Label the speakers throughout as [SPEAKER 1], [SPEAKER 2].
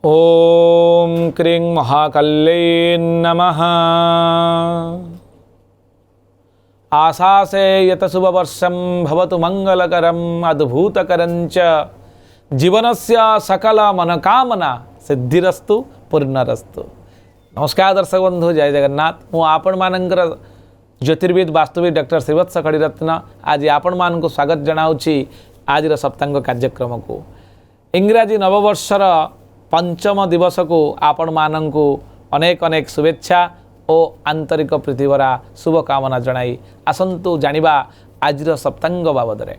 [SPEAKER 1] ओम क्रीं महाकाल्यै नमः। आशासे यत शुभवर्षं भवतु मंगलकरं अद्भुतकरं च जीवनस्य सकल मनोकामना सिद्धिरस्तु पूर्णरस्तु। नमस्कार दर्शक बंधु, जय जगन्नाथ। मु आपण मानकर ज्योतिर्विद वास्तुविद डॉक्टर श्रीवत्स खड़ीरत्न आज आपण मानक स्वागत जनाऊँगी आज सप्तांग कार्यक्रम को। इंग्राजी नववर्षर पंचम दिवस को आपण मानक अनेक अनेक शुभेच्छा और आंतरिक प्रीतिभरा शुभकामना जनाई आसतु जानिबा आज सप्तांग बाबद में।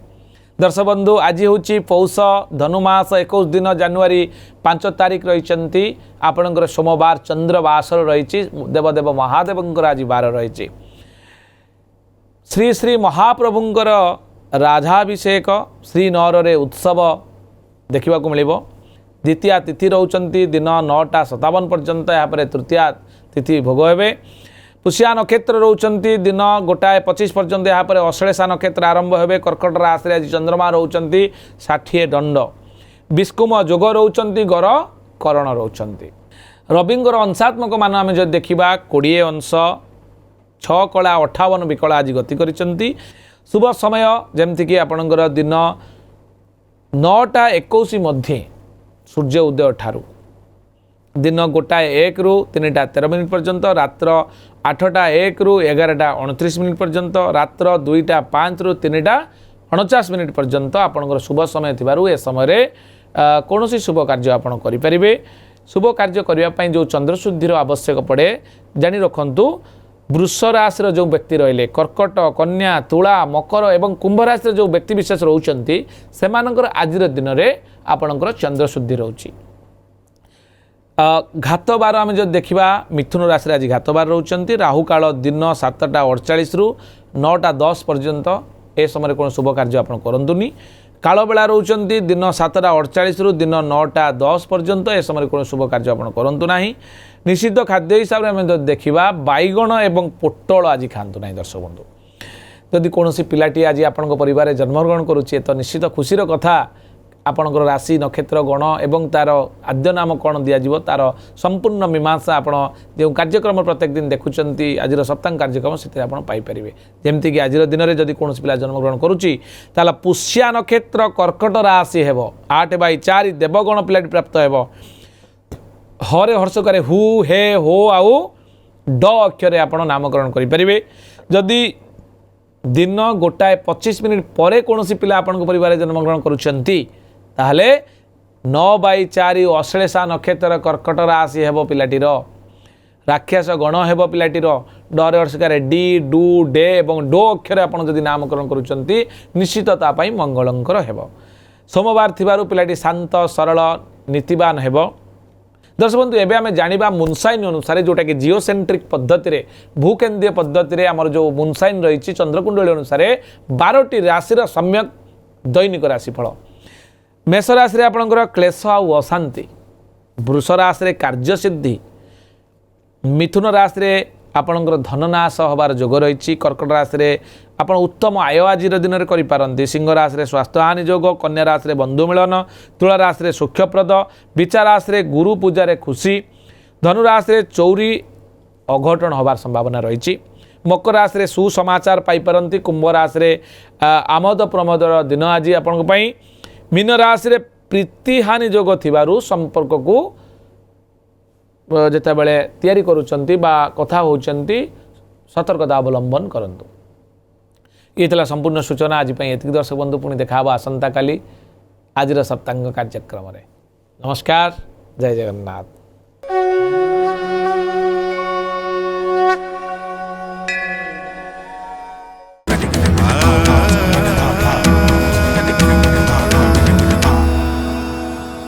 [SPEAKER 1] दर्शक बंधु, आज हूँ पौष धनुमास 21 दिन जानुआरी 5 तारीख रही आपणकर सोमवार चंद्रवासर रही देवदेव महादेव आज बार रही। श्री श्री महाप्रभुंकर राधाभिषेक श्री नौर उत्सव देखा मिल। द्वितीय तिथि रोचंती दिन 9:57 पर्यंत। यहाँ पर तृतीया तिथि भोग हे। पुष्या नक्षत्र रोचंती दिन 1:25 पर्यंत। यहाँ पर अश्लेषा नक्षत्र आरंभ हे। कर्कट राशि आज चंद्रमा रोचंती 60 दंड। विष्कुम जोग रोचंती गर करण रोचंती। रविंगर अंशात्मक मान आम जो देखा 20 अंश 6 कला 58 विकला आज गति करिसेंती। शुभ समय जमती आपणकर दिन 9:21 मध्य सूर्य उदय ठारू दिन 1:01 रु 3:13 पर्यंत। रात्र 8:01 रु 11:29 पर्यंत। रात्र 2:05 रु 3:49 पर्यंत आपणकर शुभ समय थिबारु ए समय कौन सी शुभ कार्य आपण करि परिबे। शुभ कार्य करिया पई जो चंद्रशुद्धिर आवश्यक पड़े जानि रखंतु। वृष राशि जो व्यक्ति रहिले, कर्कट, कन्या, तुला, मकर एवं कुंभ राशि जो व्यक्ति विशेष रोचंती सेमानकर आजिर दिन में आपणकर चंद्रशुद्धि रोची। घात बार आम जो देखा मिथुन राशि आज घात बार रोचंती। राहु काल दिन 7:48 रु 9:10 पर्यंत। ए समय कौन शुभ कार्य आप करंतुनी। काल बेला रोचंती दिन 7:48 रु दिन 9:10 पर्यंत। ए समय कौन शुभ कार्य आप करंतु नाही। निषिद्ध खाद्य हिसाब से आम देखा बैगण एवं पोटल आज खातु ना। दर्शक बंधु, जदि कौन पिलाटी आज आपण परिवार जन्मग्रहण करुचे तो निश्चित खुशीर कथा। आपणकर राशि नक्षत्र गण एवं तार आद्य नाम कौन दिज्व तार संपूर्ण मीमांसा आप जो कार्यक्रम प्रत्येक दिन देखुंत आज सप्ताह कार्यक्रम से पाइपर। जमीक आज दिन में जदि कौन पिला जन्मग्रहण करुच्ची ताला पुष्या नक्षत्र कर्कट राशि हे 8/4 देवगण पिलाटी प्राप्त हे। हरे हर्षकारे हु हे हो आउ ड अक्षर आप नामकरण करें। जदि दिन 1:25 पर कौन पिला आपण परिवार जन्मग्रहण करुँच ताहले 9/4 अश्लेषा नक्षत्र कर्कट राशि हेब पिलाटीर। राक्षस गण हेब पिलाटीर। डरे हर्षकारे डी डू डे एवं डो अक्षर आप नामकरण करुँच निश्चितता मंगलंकर हेब। सोमवार थिबारु पिलाटी शांत सरल नीतिवान हेब। दर्शक बंधु, एवं आम जाना मुनसाइन अनुसार जोटा कि जिओसेंट्रिक पद्धति रे भूकेन्द्रीय पद्धति रे आमर जो मुनसाइन रही चंद्रकुंडली अनुसार 12टी राशि सम्यक दैनिक राशिफल। मेष राशि आपणकर क्लेश आउ अशांति। वृष राशि कार्यसिद्धि। मिथुन राशि आपणकर धननाश होबार जोग रही। कर्कट राशि आप उत्तम आय आज दिन में करें। सिंह राशि स्वास्थ्यहानि जोग। कन्या राशि बंधु मिलन। तुला राशि सुखप्रद। विचार राशि गुरु पूजार खुशी। धनु राशि चौरी अघटन होबार संभावना रही। मकर राशि सुसमाचार पाइपारती। कुंभ राशि आमोद प्रमोदर दिन आज आपण। मीन राशि प्रीतिहानि जोग थिबारु संपर्क को जिते बड़े तैयारी करुचंती बा कथा होचंती सतर्कता अवलंबन करंतु। ये थला संपूर्ण सूचना आज एतिक। दर्शक बंधु, पुणी देखा आसंता काली आज सप्तांग कार्यक्रम। नमस्कार, जय जगन्नाथ।